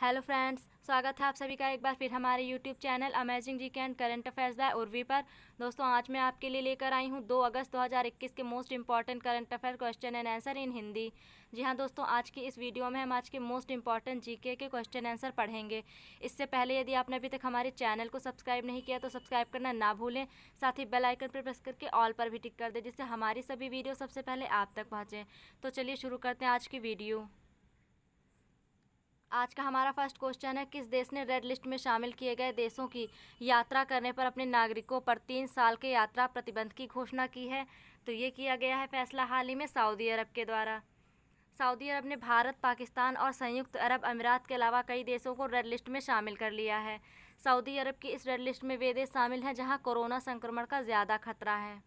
Hello friends, स्वागत है आप सभी का एक बार फिर हमारे YouTube channel amazing G K current affairs by Urvi पर। दोस्तों, आज मैं आपके लिए लेकर आई हूँ 2 अगस्त 2021 के most important current affair question and answer in Hindi. जी हाँ दोस्तों, आज की इस वीडियो में हम आज के मोस्ट इंपॉर्टेंट जीके के क्वेश्चन आंसर पढ़ेंगे। इससे पहले यदि आपने अभी तक हमारे चैनल को सब्सक्राइब नहीं किया तो सब्सक्राइब करना ना भूलें। साथ ही बेल आइकन पर प्रेस करके ऑल पर भी टिक कर दें, जिससे हमारी सभी वीडियो सबसे पहले आप तक पहुँचें। तो चलिए शुरू करते हैं आज की वीडियो। आज का हमारा फर्स्ट क्वेश्चन है, किस देश ने रेड लिस्ट में शामिल किए गए देशों की यात्रा करने पर अपने नागरिकों पर 3 साल के यात्रा प्रतिबंध की घोषणा की है? तो ये किया गया है फैसला हाल ही में सऊदी अरब के द्वारा। सऊदी अरब ने भारत, पाकिस्तान और संयुक्त अरब अमीरात के अलावा कई देशों को रेड लिस्ट में शामिल कर लिया है। सऊदी अरब की इस रेड लिस्ट में वे देश शामिल हैं जहां कोरोना संक्रमण का ज़्यादा खतरा है।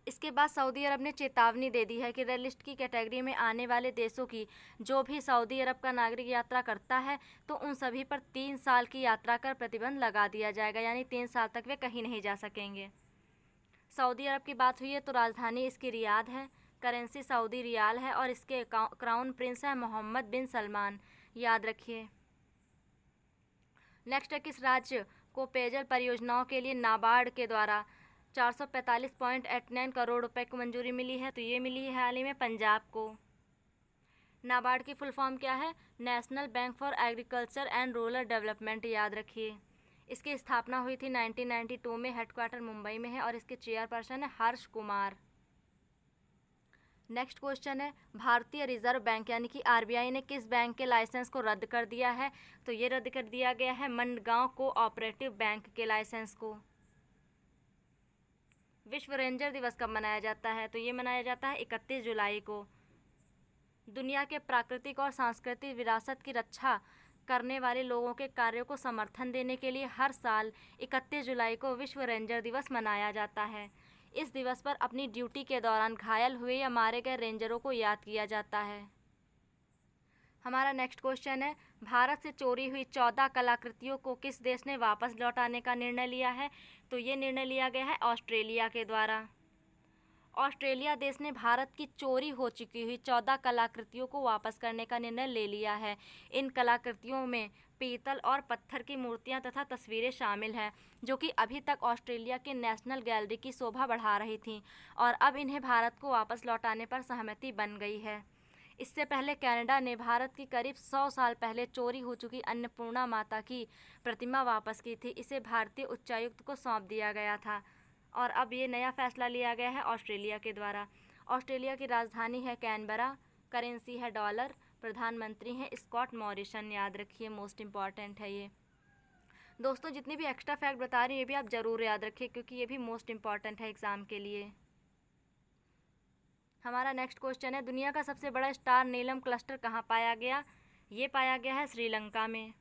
इसके बाद सऊदी अरब ने चेतावनी दे दी है कि रेड लिस्ट की कैटेगरी में आने वाले देशों की जो भी सऊदी अरब का नागरिक यात्रा करता है तो उन सभी पर 3 साल की यात्रा कर प्रतिबंध लगा दिया जाएगा, यानी 3 साल तक वे कहीं नहीं जा सकेंगे। सऊदी अरब की बात हुई है तो राजधानी इसकी रियाद है, करेंसी सऊदी रियाल है और इसके क्राउन प्रिंस है मोहम्मद बिन सलमान, याद रखिए। नेक्स्ट है, किस राज्य को पेयजल परियोजनाओं के लिए नाबार्ड के द्वारा 445.89 करोड़ रुपए को मंजूरी मिली है? तो ये मिली है हाल ही में पंजाब को। नाबार्ड की फुल फॉर्म क्या है? National bank for agriculture and rural development, याद रखिए। इसकी स्थापना हुई थी 1992 में, हेडक्वार्टर मुंबई में है और इसके चेयरपर्सन है हर्ष कुमार। नेक्स्ट क्वेश्चन है, भारतीय रिजर्व बैंक यानी कि आरबीआई ने किस बैंक के लाइसेंस को रद्द कर दिया है? तो ये रद्द कर दिया गया है मंडगांव कोऑपरेटिव बैंक के लाइसेंस को। विश्व रेंजर दिवस कब मनाया जाता है? तो ये मनाया जाता है 31 जुलाई को। दुनिया के प्राकृतिक और सांस्कृतिक विरासत की रक्षा करने वाले लोगों के कार्यों को समर्थन देने के लिए हर साल 31 जुलाई को विश्व रेंजर दिवस मनाया जाता है। इस दिवस पर अपनी ड्यूटी के दौरान घायल हुए या मारे गए रेंजरों को याद किया जाता है। हमारा नेक्स्ट क्वेश्चन है, भारत से चोरी हुई 14 कलाकृतियों को किस देश ने वापस लौटाने का निर्णय लिया है? तो ये निर्णय लिया गया है ऑस्ट्रेलिया के द्वारा। ऑस्ट्रेलिया देश ने भारत की चोरी हो चुकी हुई 14 कलाकृतियों को वापस करने का निर्णय ले लिया है। इन कलाकृतियों में पीतल और पत्थर की मूर्तियां तथा तस्वीरें शामिल हैं, जो कि अभी तक ऑस्ट्रेलिया के नेशनल गैलरी की शोभा बढ़ा रही थीं और अब इन्हें भारत को वापस लौटाने पर सहमति बन गई है। इससे पहले कनाडा ने भारत की करीब 100 साल पहले चोरी हो चुकी अन्नपूर्णा माता की प्रतिमा वापस की थी। इसे भारतीय उच्चायुक्त को सौंप दिया गया था और अब ये नया फैसला लिया गया है ऑस्ट्रेलिया के द्वारा। ऑस्ट्रेलिया की राजधानी है कैनबरा, करेंसी है डॉलर, प्रधानमंत्री हैं स्कॉट मॉरिसन, याद रखिए, मोस्ट इम्पॉर्टेंट है ये। दोस्तों, जितनी भी एक्स्ट्रा फैक्ट बता रही है ये भी आप ज़रूर याद रखिए क्योंकि ये भी मोस्ट इम्पॉर्टेंट है एग्ज़ाम के लिए। हमारा नेक्स्ट क्वेश्चन है, दुनिया का सबसे बड़ा स्टार नीलम क्लस्टर कहाँ पाया गया? ये पाया गया है श्रीलंका में।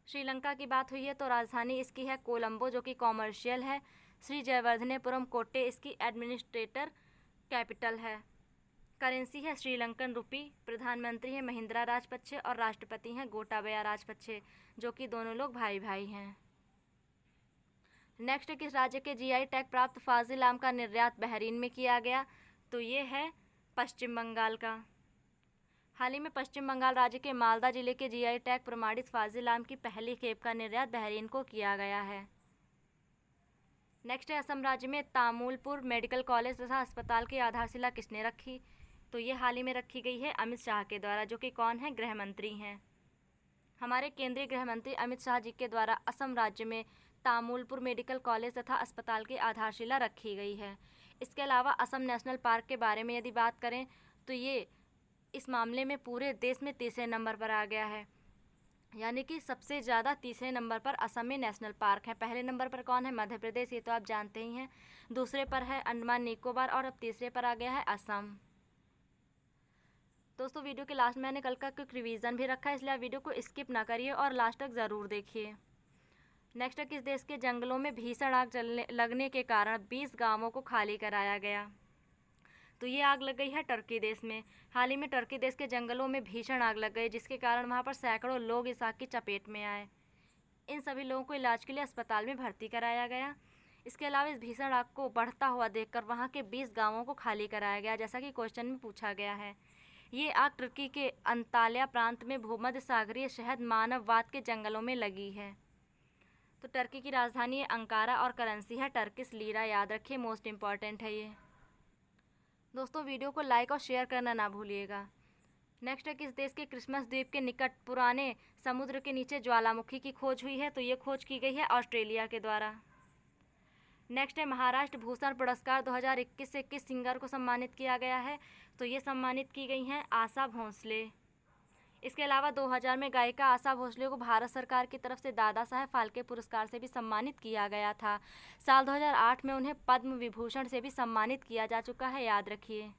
श्रीलंका की बात हुई है तो राजधानी इसकी है कोलंबो, जो कि कॉमर्शियल है। श्री जयवर्धनेपुरम कोट्टे इसकी एडमिनिस्ट्रेटर कैपिटल है। करेंसी है श्रीलंकन रुपी, प्रधानमंत्री है महिंद्रा राजपक्षे और राष्ट्रपति हैं गोटाबया राजपक्षे, जो कि दोनों लोग भाई भाई हैं। नेक्स्ट, किस राज्य के जीआई टैग प्राप्त फाजिल आम का निर्यात बहरीन में किया गया? तो ये है पश्चिम बंगाल का। हाल ही में पश्चिम बंगाल राज्य के मालदा जिले के जीआई टैग प्रमाणित फाजिल आम की पहली खेप का निर्यात बहरीन को किया गया है। नेक्स्ट है, असम राज्य में तामुलपुर मेडिकल कॉलेज तथा अस्पताल की आधारशिला किसने रखी? तो ये हाल ही में रखी गई है अमित शाह के द्वारा, जो कि कौन है? गृह मंत्री हैं। हमारे केंद्रीय गृह मंत्री अमित शाह जी के द्वारा असम राज्य में तामुलपुर मेडिकल कॉलेज तथा अस्पताल की आधारशिला रखी गई है। इसके अलावा असम नेशनल पार्क के बारे में यदि बात करें तो ये इस मामले में पूरे देश में तीसरे नंबर पर आ गया है, यानी कि सबसे ज़्यादा तीसरे नंबर पर असम में नेशनल पार्क है। पहले नंबर पर कौन है? मध्य प्रदेश, ये तो आप जानते ही हैं। दूसरे पर है अंडमान निकोबार और अब तीसरे पर आ गया है असम। दोस्तों, वीडियो के लास्ट में मैंने कल का क्विक रिवीजन भी रखा है, इसलिए आप वीडियो को स्किप ना करिए और लास्ट तक ज़रूर देखिए। नेक्स्ट है, किस देश के जंगलों में भीषण आग लगने के कारण 20 गांवों को खाली कराया गया? तो ये आग लग गई है टर्की देश में। हाल ही में टर्की देश के जंगलों में भीषण आग लग गई, जिसके कारण वहाँ पर सैकड़ों लोग इस आग की चपेट में आए। इन सभी लोगों को इलाज के लिए अस्पताल में भर्ती कराया गया। इसके अलावा इस भीषण आग को बढ़ता हुआ देखकर वहाँ के 20 गांवों को खाली कराया गया, जैसा कि क्वेश्चन में पूछा गया है। ये आग तुर्की के अंताल्या प्रांत में भूमध्य सागरीय शहद मानववाद के जंगलों में लगी है। तो टर्की की राजधानी है अंकारा और करेंसी है टर्किश लीरा, याद रखिए, मोस्ट इम्पॉर्टेंट है ये। दोस्तों वीडियो को लाइक और शेयर करना ना भूलिएगा। नेक्स्ट है, किस देश के क्रिसमस द्वीप के निकट पुराने समुद्र के नीचे ज्वालामुखी की खोज हुई है? तो ये खोज की गई है ऑस्ट्रेलिया के द्वारा। नेक्स्ट है, महाराष्ट्र भूषण पुरस्कार 2021 से किस सिंगर को सम्मानित किया गया है? तो ये सम्मानित की गई हैं आशा भोसले। इसके अलावा 2000 में गायिका आशा भोसले को भारत सरकार की तरफ से दादा साहेब फाल्के पुरस्कार से भी सम्मानित किया गया था। साल 2008 में उन्हें पद्म विभूषण से भी सम्मानित किया जा चुका है, याद रखिए।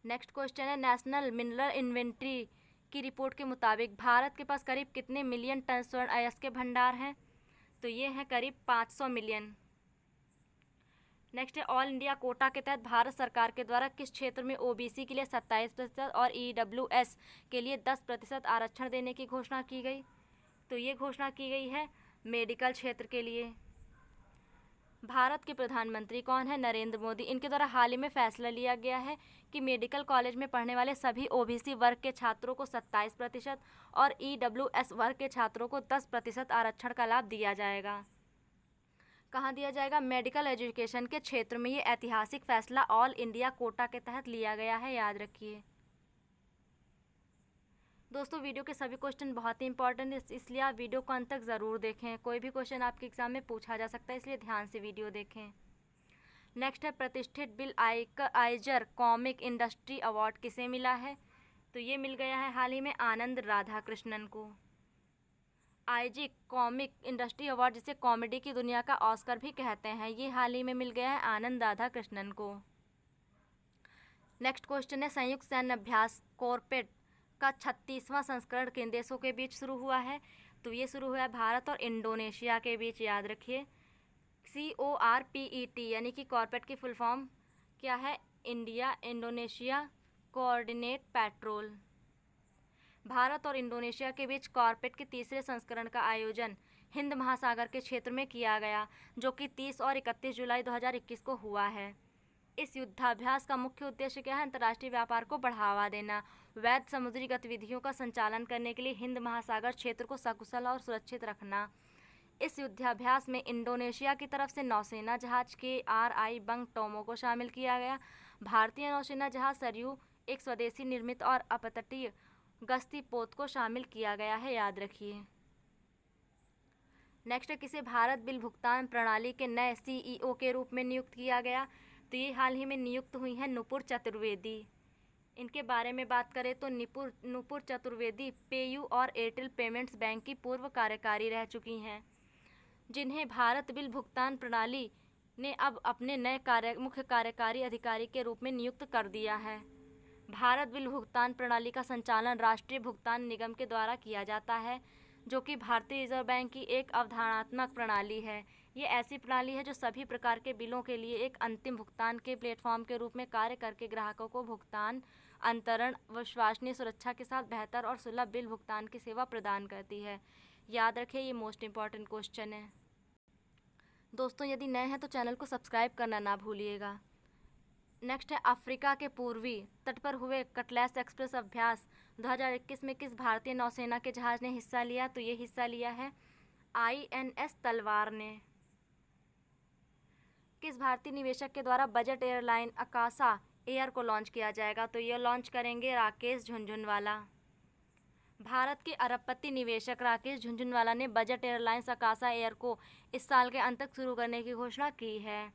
नेक्स्ट क्वेश्चन है, नेशनल मिनरल इन्वेंटरी की रिपोर्ट के मुताबिक भारत के पास करीब कितने मिलियन टन स्वर्ण अयस्क के भंडार हैं? तो ये हैं करीब 500 मिलियन। नेक्स्ट है, ऑल इंडिया कोटा के तहत भारत सरकार के द्वारा किस क्षेत्र में ओबीसी के लिए 27% और ईडब्ल्यूएस के लिए 10% आरक्षण देने की घोषणा की गई? तो ये घोषणा की गई है मेडिकल क्षेत्र के लिए। भारत के प्रधानमंत्री कौन है? नरेंद्र मोदी। इनके द्वारा हाल ही में फैसला लिया गया है कि मेडिकल कॉलेज में पढ़ने वाले सभी ओबीसी वर्ग के छात्रों को 27% और ईडब्ल्यूएस वर्ग के छात्रों को 10% आरक्षण का लाभ दिया जाएगा। कहाँ दिया जाएगा? मेडिकल एजुकेशन के क्षेत्र में। ये ऐतिहासिक फैसला ऑल इंडिया कोटा के तहत लिया गया है, याद रखिए। दोस्तों वीडियो के सभी क्वेश्चन बहुत ही इंपॉर्टेंट है, इसलिए आप वीडियो को अंत तक ज़रूर देखें। कोई भी क्वेश्चन आपके एग्जाम में पूछा जा सकता है, इसलिए ध्यान से वीडियो देखें। नेक्स्ट है, प्रतिष्ठित बिल आइजर कॉमिक इंडस्ट्री अवार्ड किसे मिला है? तो ये मिल गया है हाल ही में आनंद राधाकृष्णन को। आईजी कॉमिक इंडस्ट्री अवार्ड, जिसे कॉमेडी की दुनिया का ऑस्कर भी कहते हैं, ये हाल ही में मिल गया है आनंद राधाकृष्णन को। नेक्स्ट क्वेश्चन है, संयुक्त सैन्य अभ्यास कॉर्पेट का 36वां संस्करण किन देशों के बीच शुरू हुआ है? तो ये शुरू हुआ है भारत और इंडोनेशिया के बीच, याद रखिए। CORPET यानी कि कॉर्पेट की फुल फॉर्म क्या है? India Indonesia coordinate petrol. Bharat और इंडोनेशिया के बीच कॉर्पेट के तीसरे संस्करण का आयोजन हिंद महासागर के क्षेत्र में किया गया, जो कि 30 और 31 जुलाई 2021 को हुआ है। इस युद्धाभ्यास का मुख्य उद्देश्य क्या है? अंतर्राष्ट्रीय व्यापार को बढ़ावा देना, वैध समुद्री गतिविधियों का संचालन करने के लिए हिंद महासागर क्षेत्र को सकुशल और सुरक्षित रखना। इस युद्धाभ्यास में इंडोनेशिया की तरफ से नौसेना जहाज KRI बंग टोमो को शामिल किया गया। भारतीय नौसेना जहाज सरयू, एक स्वदेशी निर्मित और अपतटीय गश्ती पोत को शामिल किया गया है, याद रखिए। नेक्स्ट है, किसे भारत बिल भुगतान प्रणाली के नए CEO के रूप में नियुक्त किया गया? तो ये हाल ही में नियुक्त हुई हैं नुपुर चतुर्वेदी। इनके बारे में बात करें तो नुपुर चतुर्वेदी पेयू और एयरटेल पेमेंट्स बैंक की पूर्व कार्यकारी रह चुकी हैं, जिन्हें भारत बिल भुगतान प्रणाली ने अब अपने नए मुख्य कार्यकारी अधिकारी के रूप में नियुक्त कर दिया है। भारत बिल भुगतान प्रणाली का संचालन राष्ट्रीय भुगतान निगम के द्वारा किया जाता है, जो कि भारतीय रिजर्व बैंक की एक अवधारणात्मक प्रणाली है। ये ऐसी प्रणाली है जो सभी प्रकार के बिलों के लिए एक अंतिम भुगतान के प्लेटफॉर्म के रूप में कार्य करके ग्राहकों को भुगतान अंतरण, विश्वसनीय सुरक्षा के साथ बेहतर और सुलभ बिल भुगतान की सेवा प्रदान करती है, याद रखें। ये मोस्ट इम्पॉर्टेंट क्वेश्चन है। दोस्तों यदि नए हैं तो चैनल को सब्सक्राइब करना ना भूलिएगा। नेक्स्ट है, अफ्रीका के पूर्वी तट पर हुए कटलेस एक्सप्रेस अभ्यास 2021 में किस भारतीय नौसेना के जहाज ने हिस्सा लिया? तो ये हिस्सा लिया है INS तलवार ने। किस भारतीय निवेशक के द्वारा बजट एयरलाइन आकाशा एयर को लॉन्च किया जाएगा? तो ये लॉन्च करेंगे राकेश झुनझुनवाला। भारत के अरबपति निवेशक राकेश झुनझुनवाला ने बजट एयरलाइंस आकाशा एयर को इस साल के अंत तक शुरू करने की घोषणा की है।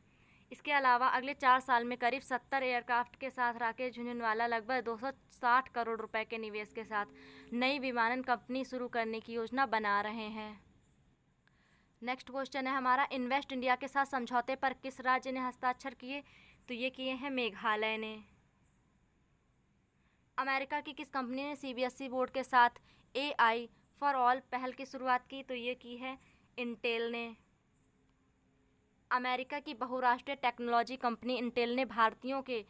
इसके अलावा अगले 4 साल में करीब 70 एयरक्राफ्ट के साथ राकेश झुनझुनवाला लगभग 260 करोड़ रुपए के निवेश के साथ नई विमानन कंपनी शुरू करने की योजना बना रहे हैं। नेक्स्ट क्वेश्चन है हमारा, इन्वेस्ट इंडिया के साथ समझौते पर किस राज्य ने हस्ताक्षर किए? तो ये किए हैं मेघालय ने। अमेरिका की किस कंपनी ने CBSE बोर्ड के साथ AI फॉर ऑल पहल की शुरुआत की? तो ये की है इंटेल ने। अमेरिका की बहुराष्ट्रीय टेक्नोलॉजी कंपनी इंटेल ने भारतीयों के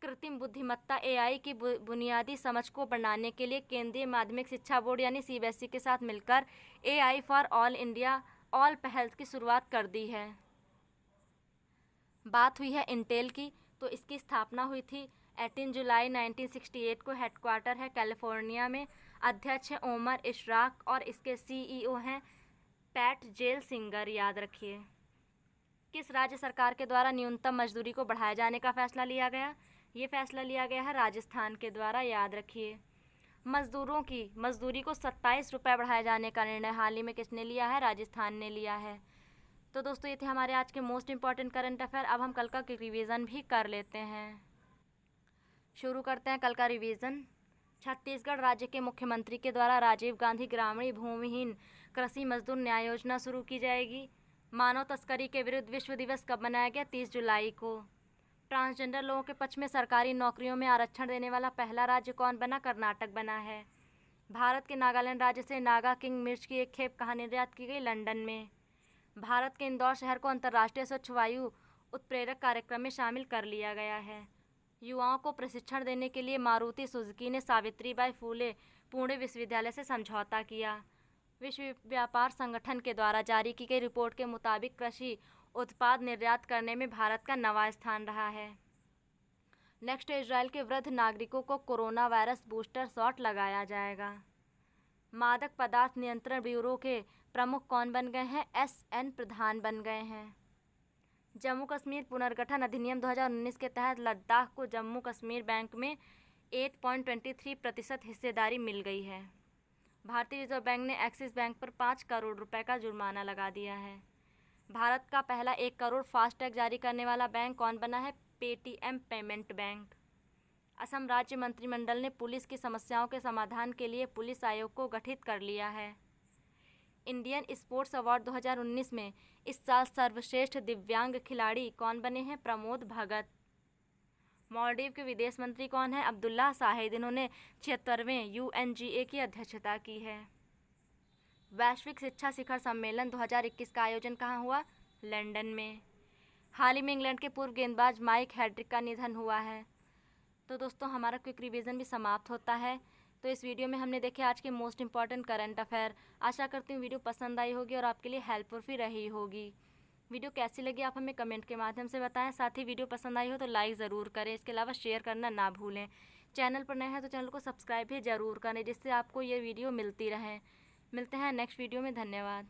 कृत्रिम बुद्धिमत्ता AI की बुनियादी समझ को बढ़ाने के लिए केंद्रीय माध्यमिक शिक्षा बोर्ड यानी CBSE के साथ मिलकर AI for all India all पहल की शुरुआत कर दी है। बात हुई है इंटेल की, तो इसकी स्थापना हुई थी 18 जुलाई 1968 को हेडक्वार्टर है कैलिफोर्निया में। अध्यक्ष है ओमर इशराक और इसके सीईओ हैं पैट जेल सिंगर। याद रखिए। किस राज्य सरकार के द्वारा न्यूनतम मजदूरी को बढ़ाए जाने का फैसला लिया गया? ये फैसला लिया गया है राजस्थान के द्वारा। याद रखिए। मजदूरों की मजदूरी को 27 रुपये बढ़ाए जाने का निर्णय हाल ही में किसने लिया है? राजस्थान ने लिया है। तो दोस्तों ये थे हमारे आज के मोस्ट इम्पॉर्टेंट करंट अफेयर। अब हम कल का रिवीजन भी कर लेते हैं। शुरू करते हैं कल का रिवीजन। छत्तीसगढ़ राज्य के मुख्यमंत्री के द्वारा राजीव गांधी ग्रामीण भूमिहीन कृषि मजदूर न्याय योजना शुरू की जाएगी। मानव तस्करी के विरुद्ध विश्व दिवस कब मनाया गया? 30 जुलाई को। ट्रांसजेंडर लोगों के पक्ष में सरकारी नौकरियों में आरक्षण देने वाला पहला राज्य कौन बना? कर्नाटक बना है। भारत के नागालैंड राज्य से नागा किंग मिर्च की एक खेप कहाँ निर्यात की गई? लंदन में। भारत के इंदौर शहर को अंतर्राष्ट्रीय स्वच्छ वायु उत्प्रेरक कार्यक्रम में शामिल कर लिया गया है। युवाओं को प्रशिक्षण देने के लिए मारुति सुजुकी ने सावित्रीबाई फूले पुणे विश्वविद्यालय से समझौता किया। विश्व व्यापार संगठन के द्वारा जारी की गई रिपोर्ट के मुताबिक कृषि उत्पाद निर्यात करने में भारत का 9वां स्थान रहा है। नेक्स्ट, इजराइल के वृद्ध नागरिकों को कोरोना वायरस बूस्टर शॉट लगाया जाएगा। मादक पदार्थ नियंत्रण ब्यूरो के प्रमुख कौन बन गए हैं? SN प्रधान बन गए हैं। जम्मू कश्मीर पुनर्गठन अधिनियम 2019 के तहत लद्दाख को जम्मू कश्मीर बैंक में 8.23% हिस्सेदारी मिल गई है। भारतीय रिजर्व बैंक ने एक्सिस बैंक पर 5 करोड़ रुपए का जुर्माना लगा दिया है। भारत का पहला 1 करोड़ फास्टैग जारी करने वाला बैंक कौन बना है? Paytm payment bank. असम राज्य मंत्रिमंडल ने पुलिस की समस्याओं के समाधान के लिए पुलिस आयोग को गठित कर लिया है। इंडियन स्पोर्ट्स अवार्ड 2019 में इस साल सर्वश्रेष्ठ दिव्यांग खिलाड़ी कौन बने हैं? प्रमोद भगत। मालदीव के विदेश मंत्री कौन है? अब्दुल्ला शाहिद। इन्होंने 76वें UNGA की अध्यक्षता की है। वैश्विक शिक्षा शिखर सम्मेलन 2021 का आयोजन कहाँ हुआ? लंदन में। हाल ही में इंग्लैंड के पूर्व गेंदबाज माइक हेड्रिक का निधन हुआ है। तो दोस्तों हमारा क्विक रिवीजन भी समाप्त होता है। तो इस वीडियो में हमने देखे आज के मोस्ट इंपॉर्टेंट करंट अफेयर। आशा करती हूँ वीडियो पसंद आई होगी और आपके लिए हेल्पफुल भी रही होगी। वीडियो कैसी लगी आप हमें कमेंट के माध्यम से बताएं। साथ ही वीडियो पसंद आई हो तो लाइक ज़रूर करें। इसके अलावा शेयर करना ना भूलें। चैनल पर नए हैं तो चैनल को सब्सक्राइब भी ज़रूर करें जिससे आपको ये वीडियो मिलती रहे। मिलते हैं नेक्स्ट वीडियो में। धन्यवाद।